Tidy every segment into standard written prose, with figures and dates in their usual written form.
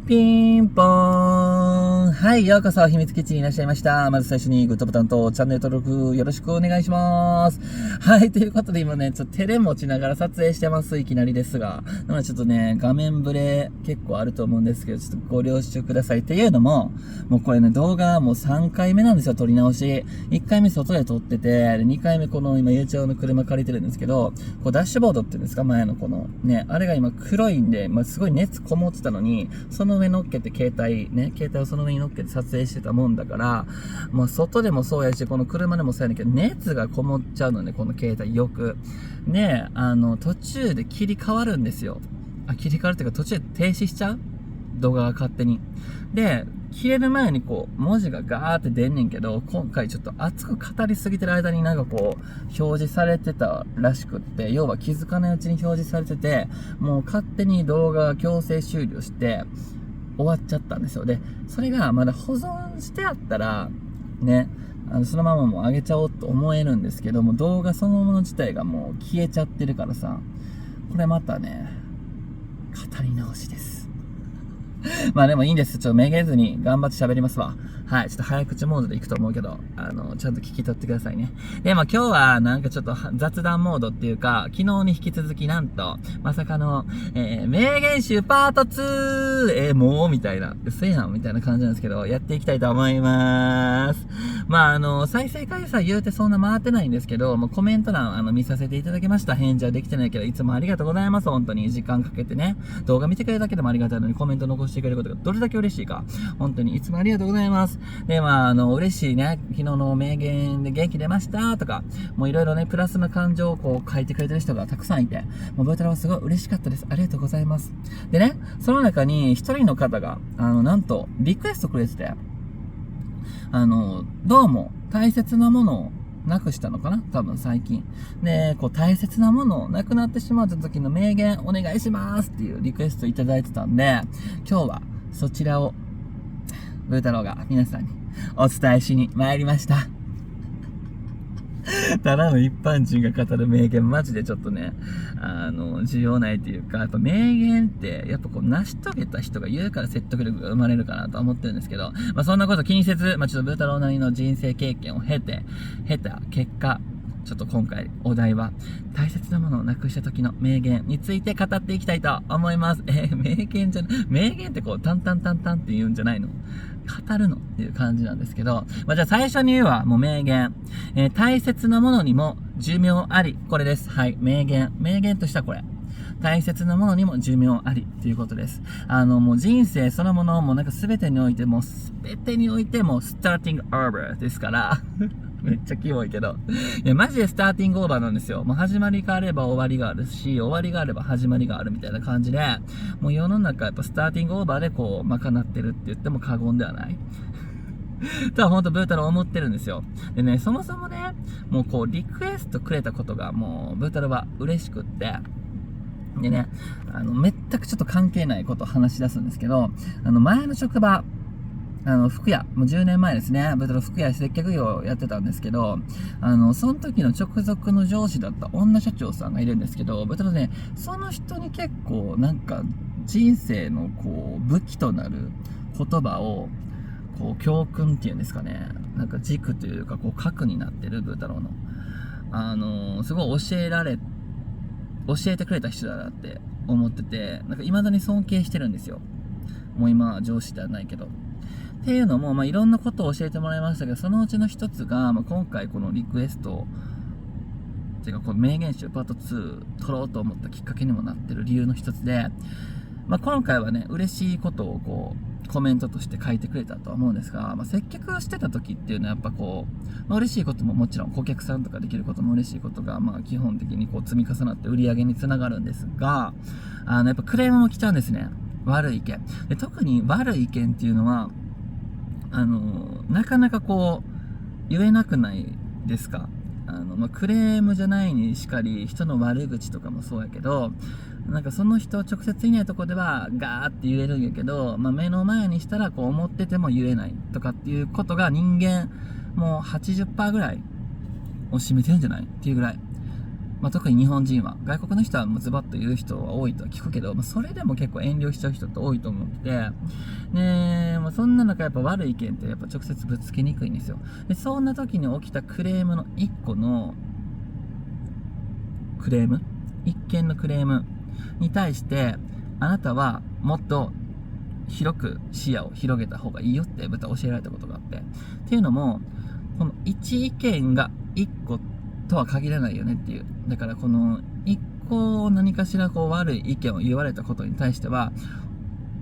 ピンポーン。はい、ようこそ秘密基地にいらっしゃいました。まず最初にグッドボタンとチャンネル登録よろしくお願いします。はい、ということで今ね、ちょっと手で持ちながら撮影してます。いきなりですが。なのでちょっとね、画面ブレ結構あると思うんですけど、ちょっとご了承ください。っていうのも、もうこれね、動画もう3回目なんですよ、撮り直し。1回目外で撮ってて、で2回目この今、ゆうちゃんの車借りてるんですけど、こうダッシュボードっていうんですか、前のこの、ね、あれが今黒いんで、すごい熱こもってたのに、その上乗っけて携帯をその上に乗っけて撮影してたもんだから、もう外でもそうやし、この車でもそうやねんけど、熱がこもっちゃうのね、この携帯よく。ね、途中で切り替わるんですよ。切り替わるっていうか途中で停止しちゃう動画が勝手に。で、切れる前にこう、文字がガーって出んねんけど、今回ちょっと熱く語りすぎてる間になんかこう、表示されてたらしくって、要は気づかないうちに表示されてて、もう勝手に動画が強制終了して、終わっちゃったんですよ。で、それがまだ保存してあったら、ね、そのままもう上げちゃおうと思えるんですけども、動画そのもの自体がもう消えちゃってるからさ、これまたね、語り直しです。まあでもいいんです。ちょっとめげずに頑張って喋りますわ。はい。ちょっと早口モードで行くと思うけど、ちゃんと聞き取ってくださいね。で、まあ今日はなんかちょっと雑談モードっていうか、昨日に引き続きなんと、まさかの、名言集パート 2! もうみたいな、嘘やんみたいな感じなんですけど、やっていきたいと思います。まあ再生回数は言うてそんな回ってないんですけど、もうコメント欄見させていただきました。返事はできてないけど、いつもありがとうございます。本当に時間かけてね。動画見てくれるだけでもありがたいのにコメント残してくれることがどれだけ嬉しいか。本当にいつもありがとうございます。で、まあ嬉しいね。昨日の名言で元気出ましたとか、もういろいろね、プラスの感情をこう書いてくれてる人がたくさんいて、もうブータローはすごい嬉しかったです。ありがとうございます。でね、その中に一人の方が、なんと、リクエストくれてて、どうも大切なものをなくしたのかな多分最近。で、こう大切なものをなくなってしまった時の名言お願いしますっていうリクエストいただいてたんで、今日はそちらを、ブー太郎が皆さんにお伝えしに参りました。ただの一般人が語る名言、マジでちょっとね、需要ないというか、やっぱ名言って、やっぱこう、成し遂げた人が言うから説得力が生まれるかなと思ってるんですけど、まあそんなこと気にせず、まあちょっとブー太郎なりの人生経験を経た結果、ちょっと今回お題は大切なものをなくした時の名言について語っていきたいと思います。名言じゃない、名言ってこう、タンタンタンタンって言うんじゃないの？語るのっていう感じなんですけど、まあ、じゃあ最初に言うはもう名言。大切なものにも寿命あり。これです。はい。名言。名言としてはこれ。大切なものにも寿命ありということです。もう人生そのものもなんか全てにおいてもスターティングオーバーですから。めっちゃキモいけど。いや、マジでスターティングオーバーなんですよ。もう始まりがあれば終わりがあるし、終わりがあれば始まりがあるみたいな感じで、もう世の中やっぱスターティングオーバーでこう、賄ってるって言っても過言ではない。とはほんとブータロー思ってるんですよ。でね、そもそもね、もうこう、リクエストくれたことがもう、ブータローは嬉しくって、でね、全くちょっと関係ないことを話し出すんですけど、前の職場、服屋、もう10年前ですね、ブータロー服屋接客業をやってたんですけど、その時の直属の上司だった女社長さんがいるんですけど、ブータローね、その人に結構なんか、人生のこう、武器となる言葉を、こう、教訓っていうんですかね、なんか軸というか、こう、核になってるブータローの。すごい教えてくれた人だなって思ってて、なんか未だに尊敬してるんですよ。もう今は上司ではないけど。っていうのも、まあ、いろんなことを教えてもらいましたけど、そのうちの一つが、まあ、今回このリクエスト、ていうか、この名言集パート2撮ろうと思ったきっかけにもなってる理由の一つで、まあ、今回はね、嬉しいことをこう、コメントとして書いてくれたとは思うんですが、まあ、接客してた時っていうのはやっぱこう、まあ、嬉しいことももちろん顧客さんとかできることも嬉しいことが、まあ基本的にこう積み重なって売り上げにつながるんですが、やっぱクレームも来ちゃうんですね。悪い意見。で、特に悪い意見っていうのは、なかなかこう、言えなくないですか？まあ、クレームじゃないにしかり、人の悪口とかもそうやけど、なんかその人直接いないとこではガーって言えるんやけど、まあ、目の前にしたらこう思ってても言えないとかっていうことが人間もう80%ぐらいを占めてるんじゃないっていうぐらい特に日本人は、外国の人はもうズバッと言う人は多いとは聞くけど、それでも結構遠慮しちゃう人って多いと思って、ねそんな中やっぱ悪い意見ってやっぱ直接ぶつけにくいんですよ。で、そんな時に起きたクレームの一個のクレーム、一件のクレームに対して、あなたはもっと広く視野を広げた方がいいよってまた教えられたことがあって。っていうのも、この一意見が一個とは限らないよねっていう。だからこの一個何かしら悪い意見を言われたことに対しては、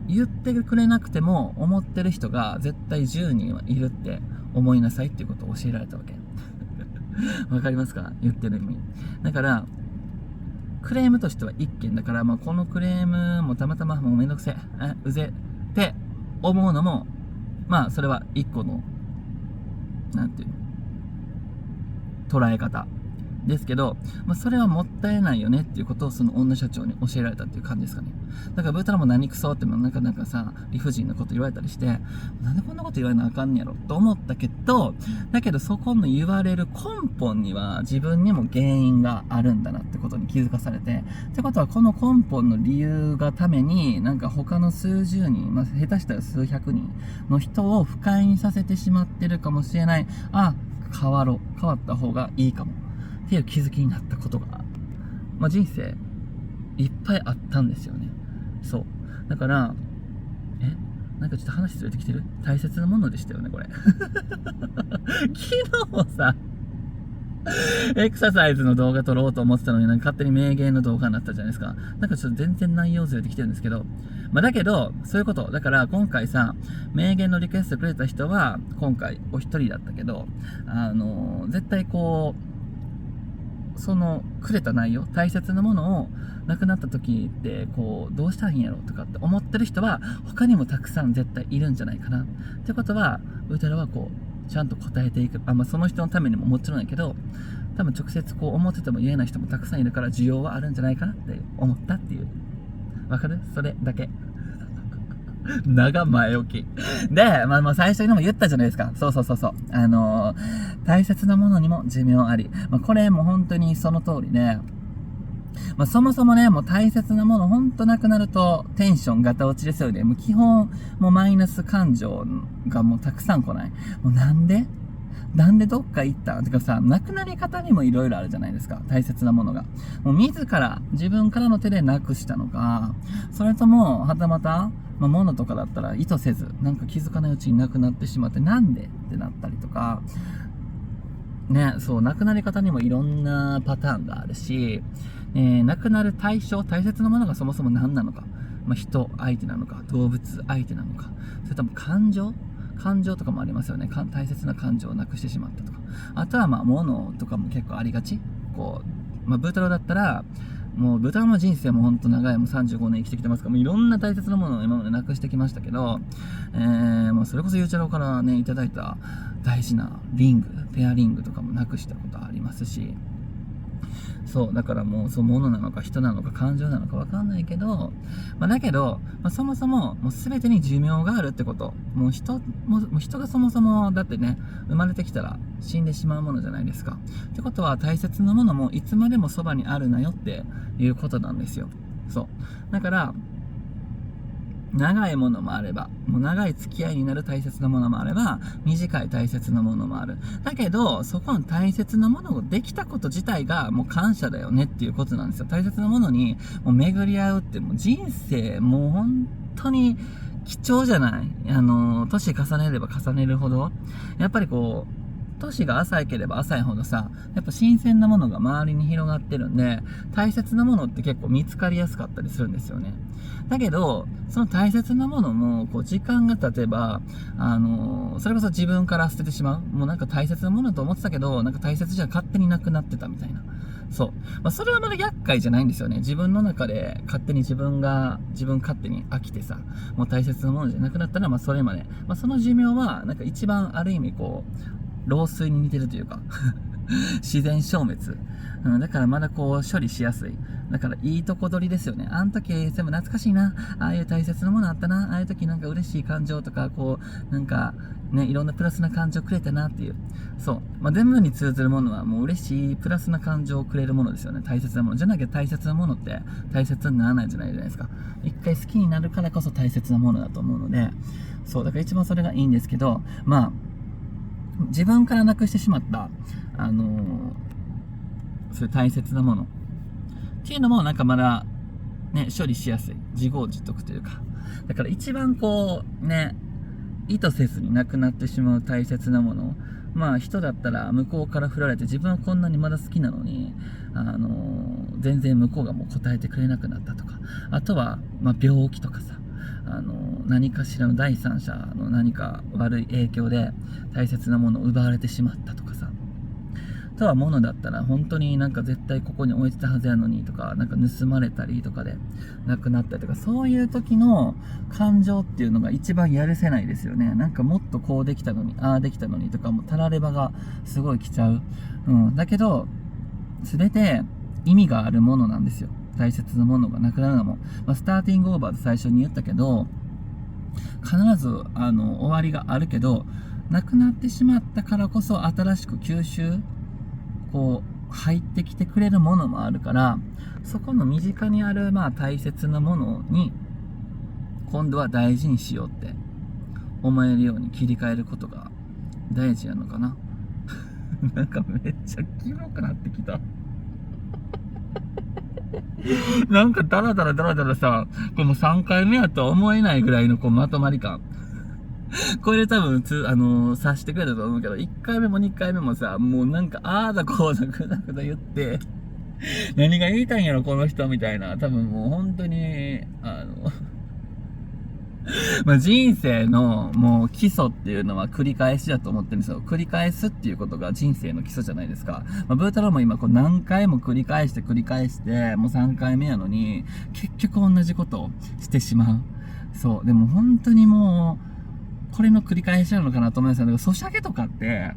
言ってくれなくても思ってる人が絶対10人はいるって思いなさいっていうことを教えられたわけ。わかりますか？言ってる意味。だから、クレームとしては一件だから、このクレームもたまたまもうめんどくせえ、うぜって思うのも、それは一個の、なんていうの、捉え方ですけど、それはもったいないよねっていうことをその女社長に教えられたっていう感じですかね。だからブータラも何クソってなんかさ、理不尽なこと言われたりして、なんでこんなこと言われなあかんねやろと思ったけど、だけどそこの言われる根本には自分にも原因があるんだなってことに気づかされて、ってことはこの根本の理由がために、なんか他の数十人、下手したら数百人の人を不快にさせてしまってるかもしれない。変わった方がいいかも。っていう気づきになったことが、人生いっぱいあったんですよね。そう。だから、なんかちょっと話ずれてきてる？大切なものでしたよね、これ。昨日もさ、エクササイズの動画撮ろうと思ってたのに勝手に名言の動画になったじゃないですか。なんかちょっと全然内容ずれてきてるんですけど、だけど、そういうこと。だから今回さ、名言のリクエストくれた人は、今回お一人だったけど、絶対くれた内容、大切なものを亡くなった時って、どうしたらいいんやろとかって思ってる人は、他にもたくさん絶対いるんじゃないかな。ってことは、ウタラはちゃんと答えていく。その人のためにももちろんやけど、多分直接思ってても言えない人もたくさんいるから需要はあるんじゃないかなって思ったっていう。わかる？それだけ。長前置き。で、最初にも言ったじゃないですか。そう。大切なものにも寿命あり。これも本当にその通りで、そもそもね、もう大切なものほんとなくなるとテンションガタ落ちですよね。もう基本、もうマイナス感情がもうたくさん来ない。もうなんでどっか行ったんてかさ、亡くなり方にもいろいろあるじゃないですか。大切なものが。もう自分からの手でなくしたのか、それとも、はたまた、物とかだったら意図せず、なんか気づかないうちになくなってしまって、なんでってなったりとか、ね、そう、亡くなり方にもいろんなパターンがあるし、亡くなる対象、大切なものがそもそも何なのか。人相手なのか、動物相手なのか、それとも感情とかもありますよね。大切な感情をなくしてしまったとか。あとは物とかも結構ありがち。ブータローだったら、もうブータローの人生もほんと長い、もう35年生きてきてますから、もういろんな大切なものを今までなくしてきましたけど、もうそれこそゆうちゃろうからね、いただいた大事なペアリングとかもなくしたことありますし、そう、だからもう、物なのか人なのか感情なのかわかんないけど、だけど、そもそも、もう全てに寿命があるってこと。もう人がそもそも、だってね、生まれてきたら死んでしまうものじゃないですか。ってことは大切なものもいつまでもそばにあるなよっていうことなんですよ。そう。だから、長いものもあれば、もう長い付き合いになる大切なものもあれば、短い大切なものもある。だけど、そこの大切なものをできたこと自体がもう感謝だよねっていうことなんですよ。大切なものにもう巡り合うってもう人生もう本当に貴重じゃない？年重ねれば重ねるほど、やっぱり年が浅いければ浅いほどさ、やっぱ新鮮なものが周りに広がってるんで、大切なものって結構見つかりやすかったりするんですよね。だけど、その大切なものも、時間が経てば、それこそ自分から捨ててしまう。もうなんか大切なものだと思ってたけど、なんか大切じゃ勝手になくなってたみたいな。そう。それはまだ厄介じゃないんですよね。自分の中で勝手に自分勝手に飽きてさ、もう大切なものじゃなくなったら、それまで。その寿命は、なんか一番ある意味老衰に似てるというか自然消滅、だからまだ処理しやすい。だからいいとこ取りですよね。あの時全部懐かしいな、ああいう大切なものあったな、ああいう時なんか嬉しい感情とかなんかね、いろんなプラスな感情をくれたなっていう。そう。まあ、全部に通ずるものはもう嬉しい、プラスな感情をくれるものですよね。大切なもの。じゃなきゃ大切なものって大切にならないじゃないですか。一回好きになるからこそ大切なものだと思うので、そう。だから一番それがいいんですけど、まあ、自分からなくしてしまった、そういう大切なものっていうのもなんかまだ、ね、処理しやすい。自業自得というか。だから一番こう、ね、意図せずになくなってしまう大切なもの。まあ人だったら向こうから振られて自分はこんなにまだ好きなのに、全然向こうがもう答えてくれなくなったとか。あとは、まあ病気とかさ。何かしらの第三者の何か悪い影響で大切なものを奪われてしまったとかさ。あとは物だったら本当になんか絶対ここに置いてたはずやのにとか、なんか盗まれたりとかでなくなったりとか、そういう時の感情っていうのが一番やるせないですよね。なんかもっとこうできたのに、ああできたのにとか、もうたらればがすごい来ちゃう。だけど、すべて意味があるものなんですよ。大切なものがなくなるのも。まあ、スターティングオーバーと最初に言ったけど、必ず、終わりがあるけど、なくなってしまったからこそ新しく吸収こう入ってきてくれるものもあるから、そこの身近にあるまあ大切なものに今度は大事にしようって思えるように切り替えることが大事なのかな。なんかめっちゃキモくなってきた。なんかダラダラさ、この3回目やとは思えないぐらいのこうまとまり感。これで多分察してくれたと思うけど、1回目も2回目もさ、もうなんか、ああだこうだくだくだ言って、何が言いたいんやろ、この人みたいな。多分もう本当に、まあ、人生のもう基礎っていうのは繰り返しだと思ってるんですよ。繰り返すっていうことが人生の基礎じゃないですか。まあ、ブー太郎も今こう何回も繰り返して、もう3回目やのに、結局同じことをしてしまう。そう。でも本当にもう、これの繰り返しなのかなと思いますけど、ソシャゲとかって、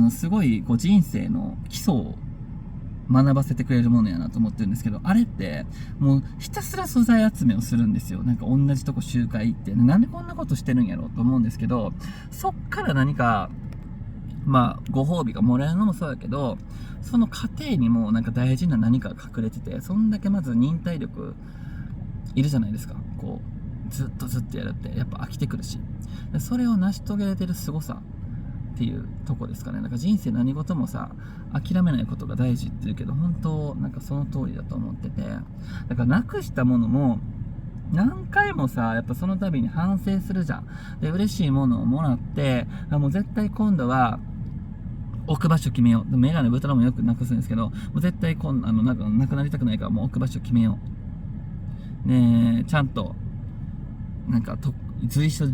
すごい、こう、人生の基礎を学ばせてくれるものやなと思ってるんですけど、あれって、もう、ひたすら素材集めをするんですよ。なんか同じとこ集会行って、なんでこんなことしてるんやろうと思うんですけど、そっから何か、まあ、ご褒美がもらえるのもそうだけど、その過程にもなんか大事な何かが隠れてて、そんだけまず忍耐力いるじゃないですか。こう、ずっとやるって、やっぱ飽きてくるし。それを成し遂げられてる凄さっていうとこですかね。なんか人生何事もさ、諦めないことが大事って言うけど、本当、なんかその通りだと思ってて。だからなくしたものも、何回もさ、やっぱその度に反省するじゃん。で、嬉しいものをもらって、もう絶対今度は、置く場所決めよう。メガネ、ブー太郎もよくなくすんですけど、もう絶対なんかなくなりたくないからもう置く場所決めよう。ねえ、ちゃんと、なんか随所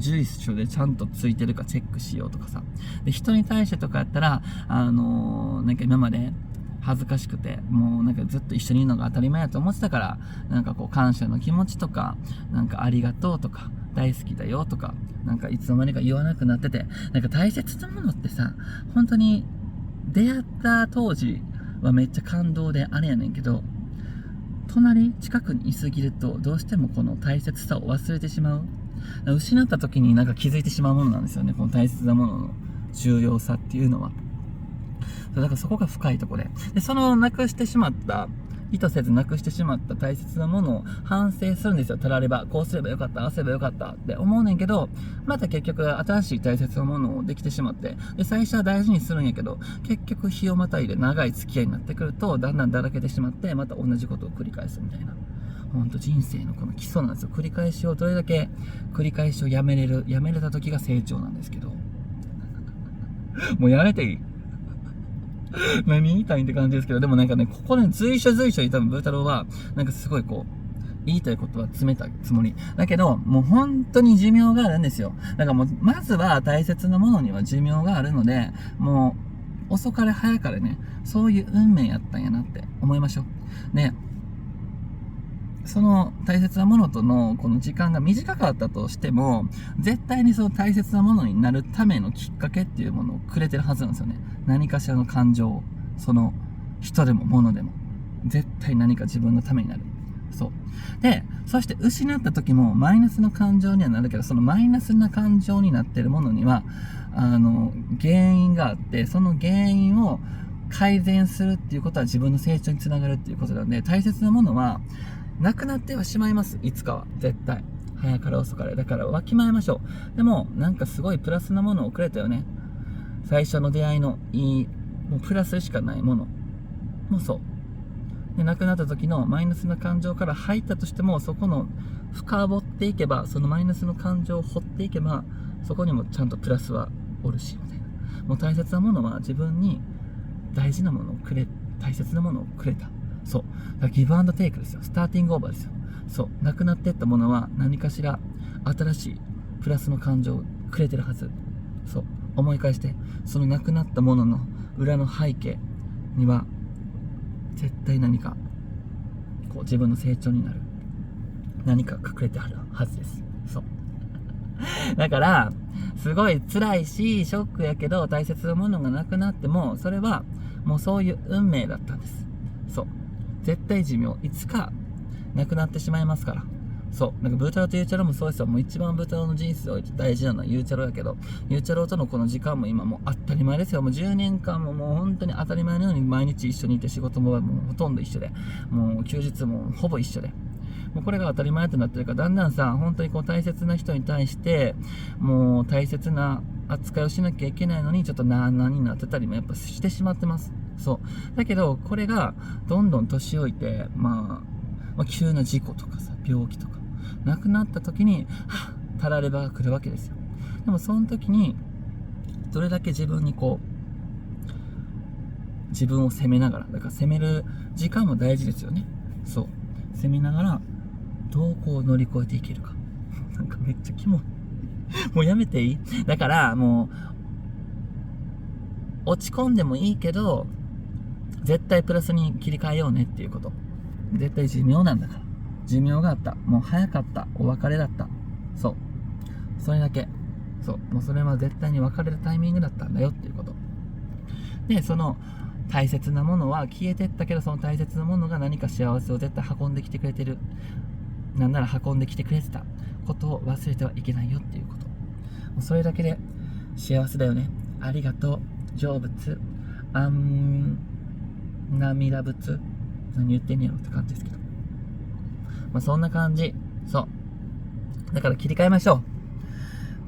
でちゃんとついてるかチェックしようとかさ。で、人に対してとかやったら、なんか今まで恥ずかしくて、もうなんかずっと一緒にいるのが当たり前やと思ってたから、なんかこう感謝の気持ちとか、なんかありがとうとか、大好きだよとか、なんかいつの間にか言わなくなってて、なんか大切なものってさ、本当に出会った当時はめっちゃ感動であれやねんけど、近くにいすぎると、どうしてもこの大切さを忘れてしまう。失った時になんか気づいてしまうものなんですよね。この大切なものの重要さっていうのは。だからそこが深いところで。その意図せずなくしてしまった大切なものを反省するんですよ。たられば。こうすればよかった、ああすればよかったって思うねんけど、また結局新しい大切なものをできてしまって、で、最初は大事にするんやけど、結局日をまたいで長い付き合いになってくると、だんだんだらけてしまって、また同じことを繰り返すみたいな。ほんと人生のこの基礎なんですよ。繰り返しをどれだけ繰り返しをやめれた時が成長なんですけど。もうやめていい何言いたいんって感じですけど、でもなんかね、ここね、随所に多分ブー太郎は、なんかすごいこう、言いたいことは詰めたつもり。だけど、もう本当に寿命があるんですよ。だからもう、まずは大切なものには寿命があるので、もう、遅かれ早かれね、そういう運命やったんやなって思いましょう。ね。その大切なものとのこの時間が短かったとしても、絶対にその大切なものになるためのきっかけっていうものをくれてるはずなんですよね。何かしらの感情を、その人でも物でも、絶対何か自分のためになる。そう。で、そして失った時もマイナスの感情にはなるけど、そのマイナスな感情になってるものには、原因があって、その原因を改善するっていうことは自分の成長につながるっていうことなんで、大切なものは、なくなってはしまいます。いつかは。絶対。早かれ遅かれ。だからわきまえましょう。でも、なんかすごいプラスなものをくれたよね。最初の出会いのいい、もうプラスしかないものもそう。で、亡くなった時のマイナスな感情から入ったとしても、そこの深掘っていけば、そのマイナスの感情を掘っていけば、そこにもちゃんとプラスはおるし、みたいな。もう大切なものは自分に大事なものを大切なものをくれた。そう。だからギブアンドテイクですよ。スターティングオーバーですよ。そう。なくなっていったものは何かしら新しいプラスの感情をくれてるはず。そう。思い返して、そのなくなったものの裏の背景には、絶対何か、こう自分の成長になる何か隠れてあるはずです。そう。だから、すごい辛いし、ショックやけど、大切なものがなくなっても、それは、もうそういう運命だったんです。そう。絶対寿命、いつか、なくなってしまいますから。そう。なんか、ブータローとユーチャローもそうですよ。もう一番ブータローの人生を大事なのはユーチャローやけど、ユーチャローとのこの時間も今もう当たり前ですよ。もう10年間ももう本当に当たり前のように毎日一緒にいて仕事ももうほとんど一緒で、もう休日もほぼ一緒で。もうこれが当たり前となってるから、だんだんさ、本当にこう大切な人に対して、もう大切な扱いをしなきゃいけないのに、ちょっとなーなーになってたりもやっぱしてしまってます。そう。だけど、これがどんどん年老いて、まあ、急な事故とかさ、病気とか、亡くなった時に、たらればが来るわけですよ。でもその時に、どれだけ自分にこう、自分を責めながら、だから責める時間も大事ですよね。そう。責めながら、どうこう乗り越えていけるか。なんかめっちゃキモい。もうやめていい？だから、もう、落ち込んでもいいけど、絶対プラスに切り替えようねっていうこと。絶対寿命なんだから。寿命があった。もう早かった。お別れだった。そう。それだけ。そう。もうそれは絶対に別れるタイミングだったんだよっていうこと。で、その大切なものは消えてったけど、その大切なものが何か幸せを絶対運んできてくれてる。なんなら運んできてくれてたことを忘れてはいけないよっていうこと。もうそれだけで幸せだよね。ありがとう。成仏。涙仏。何言ってんねやろって感じですけど。まあそんな感じ。そう。だから切り替えましょ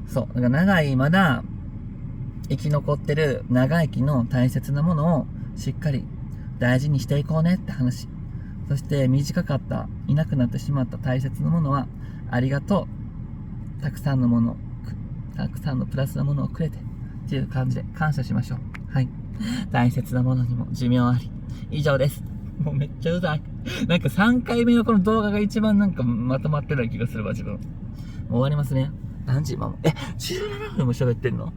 う。そう。だから長い、まだ生き残ってる長生きの大切なものをしっかり大事にしていこうねって話。そして短かった、いなくなってしまった大切なものは、ありがとう。たくさんのもの、たくさんのプラスなものをくれて、っていう感じで感謝しましょう。はい。大切なものにも寿命あり。以上です。もうめっちゃうざい。なんか3回目のこの動画が一番なんかまとまってない気がするわ、自分。もう終わりますね。何時今も。17分も喋ってんの？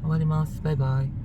終わります。バイバイ。